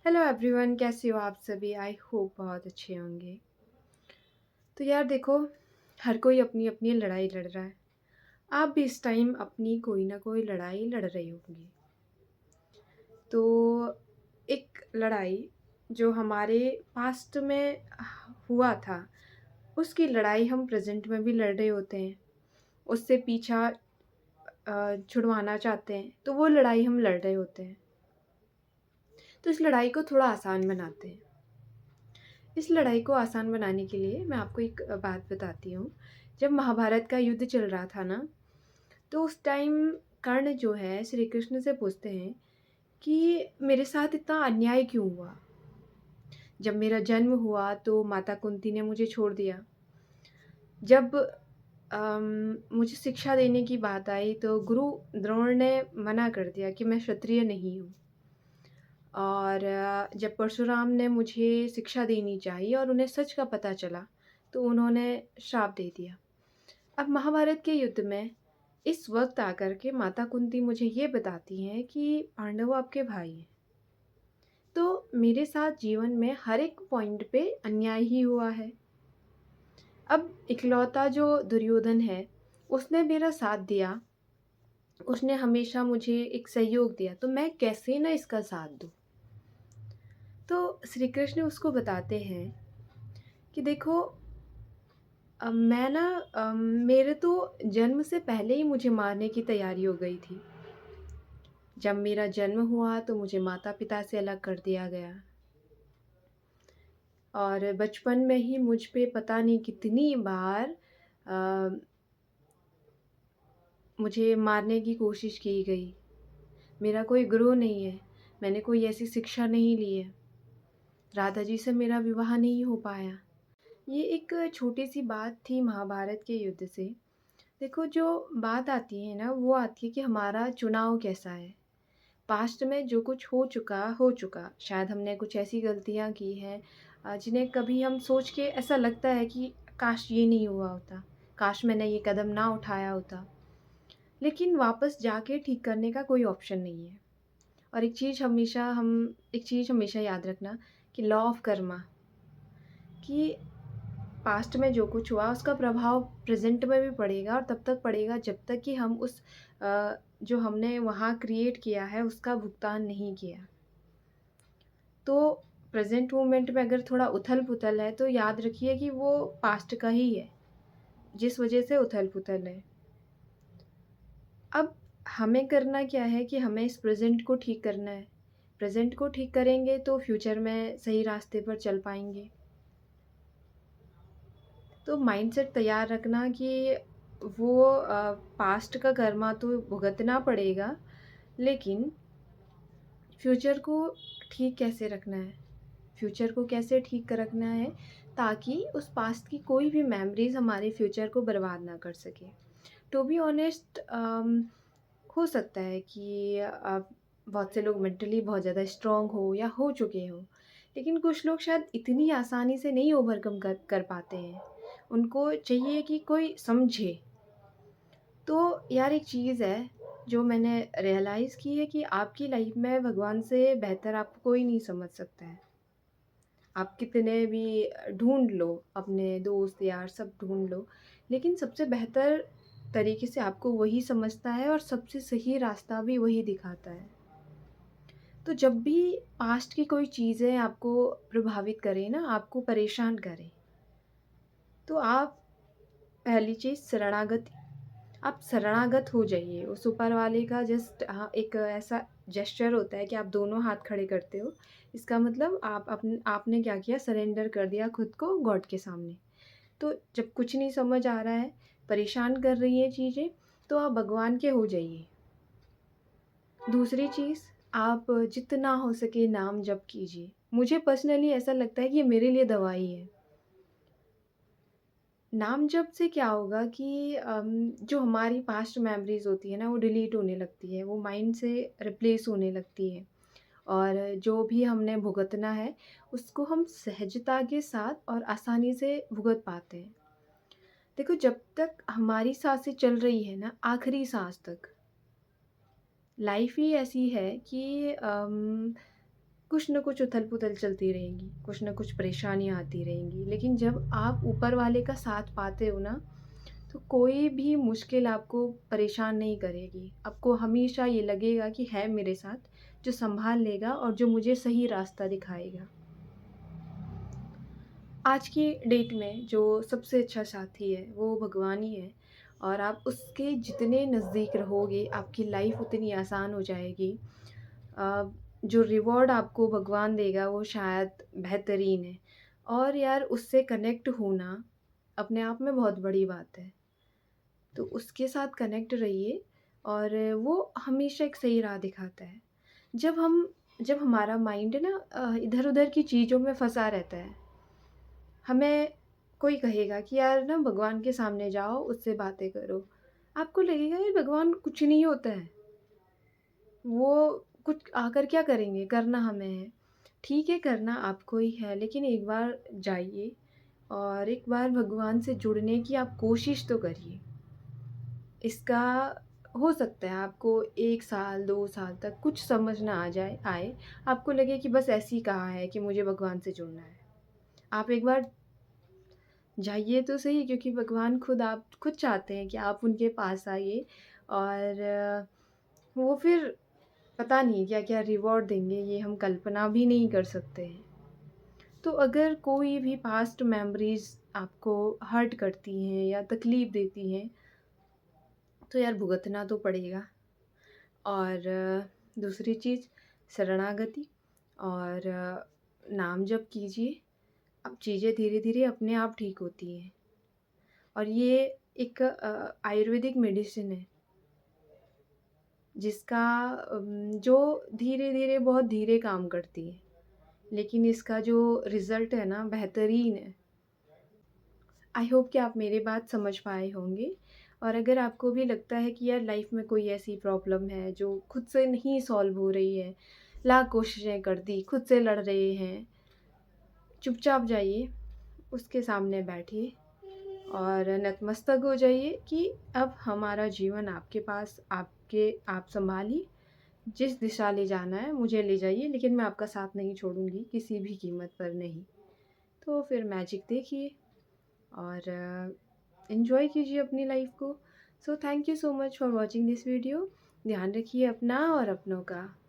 Hello everyone, कैसे हो आप सभी? आई होप बहुत अच्छे होंगे। तो यार देखो, हर कोई अपनी अपनी लड़ाई लड़ रहा है। आप भी इस टाइम अपनी कोई ना कोई लड़ाई लड़ रही होंगी। तो एक लड़ाई जो हमारे पास्ट में हुआ था, उसकी लड़ाई हम प्रेजेंट में भी लड़ रहे होते हैं। उससे पीछा छुड़वाना चाहते हैं, तो वो लड़ाई हम लड़ रहे होते हैं। तो इस लड़ाई को थोड़ा आसान बनाते हैं। इस लड़ाई को आसान बनाने के लिए मैं आपको एक बात बताती हूँ। जब महाभारत का युद्ध चल रहा था ना, तो उस टाइम कर्ण जो है श्री कृष्ण से पूछते हैं कि मेरे साथ इतना अन्याय क्यों हुआ? जब मेरा जन्म हुआ तो माता कुंती ने मुझे छोड़ दिया। जब मुझे शिक्षा देने की बात आई तो गुरु द्रोण ने मना कर दिया कि मैं क्षत्रिय नहीं हूँ। और जब परशुराम ने मुझे शिक्षा देनी चाहिए और उन्हें सच का पता चला, तो उन्होंने श्राप दे दिया। अब महाभारत के युद्ध में इस वक़्त आकर के माता कुंती मुझे ये बताती हैं कि पांडव आपके भाई हैं। तो मेरे साथ जीवन में हर एक पॉइंट पे अन्याय ही हुआ है। अब इकलौता जो दुर्योधन है, उसने मेरा साथ दिया, उसने हमेशा मुझे एक सहयोग दिया, तो मैं कैसे ना इसका साथ दूँ? तो श्री कृष्ण उसको बताते हैं कि देखो, मैं ना मेरे तो जन्म से पहले ही मुझे मारने की तैयारी हो गई थी। जब मेरा जन्म हुआ तो मुझे माता-पिता से अलग कर दिया गया और बचपन में ही मुझ पे पता नहीं कितनी बार अ, मुझे मारने की कोशिश की गई। मेरा कोई गुरु नहीं है, मैंने कोई ऐसी शिक्षा नहीं ली है। राधा जी से मेरा विवाह नहीं हो पाया। ये एक छोटी-सी बात थी महाभारत के युद्ध से। देखो, जो बात आती है ना, वो आती है कि हमारा चुनाव कैसा है। पास्ट में जो कुछ हो चुका। शायद हमने कुछ ऐसी गलतियाँ की हैं जिन्हें कभी हम सोच के ऐसा लगता है कि काश ये नहीं हुआ होता, काश मैंने ये कदम ना उठाया होता। लेकिन वापस जाके ठीक करने का कोई ऑप्शन नहीं है। और एक चीज़ हमेशा याद रखना कि लॉ ऑफ कर्मा, कि पास्ट में जो कुछ हुआ उसका प्रभाव प्रेज़ेंट में भी पड़ेगा और तब तक पड़ेगा जब तक कि हम जो हमने वहाँ क्रिएट किया है उसका भुगतान नहीं किया। तो प्रेज़ेंट मोमेंट में अगर थोड़ा उथल-पुथल है तो याद रखिए कि वो पास्ट का ही है, जिस वज़ह से उथल-पुथल है। अब हमें करना क्या है कि हमें इस प्रेज़ेंट को ठीक करना है। प्रेज़ेंट को ठीक करेंगे तो फ्यूचर में सही रास्ते पर चल पाएँगे। तो माइंडसेट तैयार रखना कि वो पास्ट का कर्मा तो भुगतना पड़ेगा, लेकिन फ्यूचर को ठीक कैसे रखना है? फ्यूचर को कैसे ठीक रखना है ताकि उस पास्ट की कोई भी मेमोरीज़ हमारे फ्यूचर को बर्बाद ना कर सके। टू बी ऑनेस्ट, हो सकता है कि बहुत से लोग मेंटली बहुत ज़्यादा स्ट्रॉन्ग हो या हो चुके हों, लेकिन कुछ लोग शायद इतनी आसानी से नहीं ओवरकम कर कर पाते हैं। उनको चाहिए कि कोई समझे। तो यार, एक चीज़ है जो मैंने रियलाइज़ की है कि आपकी लाइफ में भगवान से बेहतर आपको कोई नहीं समझ सकता है। आप कितने भी ढूँढ लो, अपने दोस्त यार सब ढूँढ लो, लेकिन सबसे बेहतर तरीके से आपको वही समझता है और सबसे सही रास्ता भी वही दिखाता है। तो जब भी पास्ट की कोई चीज़ें आपको प्रभावित करें ना, आपको परेशान करें, तो आप पहली चीज़ आप शरणागत हो जाइए। उस ऊपर वाले का जस्ट एक ऐसा जेस्चर होता है कि आप दोनों हाथ खड़े करते हो। इसका मतलब आपने क्या किया, सरेंडर कर दिया खुद को गॉड के सामने। तो जब कुछ नहीं समझ आ रहा है, परेशान कर रही हैं चीज़ें, तो आप भगवान के हो जाइए। दूसरी चीज़, आप जितना हो सके नाम जप कीजिए। मुझे पर्सनली ऐसा लगता है कि ये मेरे लिए दवाई है। नाम जप से क्या होगा कि जो हमारी पास्ट मेमोरीज़ होती है ना, वो डिलीट होने लगती है, वो माइंड से रिप्लेस होने लगती है और जो भी हमने भुगतना है, उसको हम सहजता के साथ और आसानी से भुगत पाते हैं। देखो, जब तक हमारी साँसें चल रही है ना, आखिरी साँस तक, लाइफ़ ही ऐसी है कि कुछ न कुछ उथल-पुथल चलती रहेंगी, कुछ न कुछ परेशानियाँ आती रहेंगी। लेकिन जब आप ऊपर वाले का साथ पाते हो ना, तो कोई भी मुश्किल आपको परेशान नहीं करेगी। आपको हमेशा ये लगेगा कि है मेरे साथ, जो सँभाल लेगा और जो मुझे सही रास्ता दिखाएगा। आज की डेट में जो सबसे अच्छा साथी है, वो भगवान ही है और आप उसके जितने नज़दीक रहोगे, आपकी लाइफ़ उतनी आसान हो जाएगी। जो रिवॉर्ड आपको भगवान देगा, वो शायद बेहतरीन है और यार उससे कनेक्ट होना, अपने आप में बहुत बड़ी बात है। तो उसके साथ कनेक्ट रहिए और वो हमेशा एक सही राह दिखाता है। जब हमारा माइंड ना इधर-उधर की चीज़ों में फँसा रहता है, हमें कोई कहेगा कि यार ना भगवान के सामने जाओ, उससे बातें करो। आपको लगेगा यार भगवान कुछ नहीं होता है, वो कुछ आकर क्या करेंगे, करना हमें है। ठीक है, करना आपको ही है, लेकिन एक बार जाइए और एक बार भगवान से जुड़ने की आप कोशिश तो करिए। इसका हो सकता है आपको 1 साल, 2 साल तक कुछ समझ ना आए, आपको लगे कि बस ऐसे ही कहा है कि मुझे भगवान से जुड़ना है। आप एक बार जाइए तो सही क्योंकि भगवान आप खुद चाहते हैं कि आप उनके पास आइए और वो फिर पता नहीं क्या-क्या रिवॉर्ड देंगे, ये हम कल्पना भी नहीं कर सकते हैं। तो अगर कोई भी पास्ट मेमोरीज़ आपको हर्ट करती हैं या तकलीफ़ देती हैं, तो यार भुगतना तो पड़ेगा। और दूसरी चीज़ शरणागति और नाम जप कीजिए, अब चीज़ें धीरे-धीरे अपने आप ठीक होती हैं और ये एक आयुर्वेदिक मेडिसिन है जिसका जो धीरे-धीरे बहुत धीरे काम करती है, लेकिन इसका जो रिज़ल्ट है ना बेहतरीन है। आई होप कि आप मेरी बात समझ पाए होंगे और अगर आपको भी लगता है कि यार लाइफ में कोई ऐसी प्रॉब्लम है जो खुद से नहीं सॉल्व हो रही है, लाख कोशिशें कर दी, खुद से लड़ रहे हैं, चुपचाप जाइए, उसके सामने बैठिए और नतमस्तक हो जाइए कि अब हमारा जीवन आपके पास, आप सँभालिए, जिस दिशा ले जाना है मुझे ले जाइए, लेकिन मैं आपका साथ नहीं छोड़ूँगी, किसी भी कीमत पर नहीं। तो फिर मैजिक देखिए और एन्जॉय कीजिए अपनी लाइफ को। So thank you so much for watching this video. ध्यान रखिए अपना और अपनों का।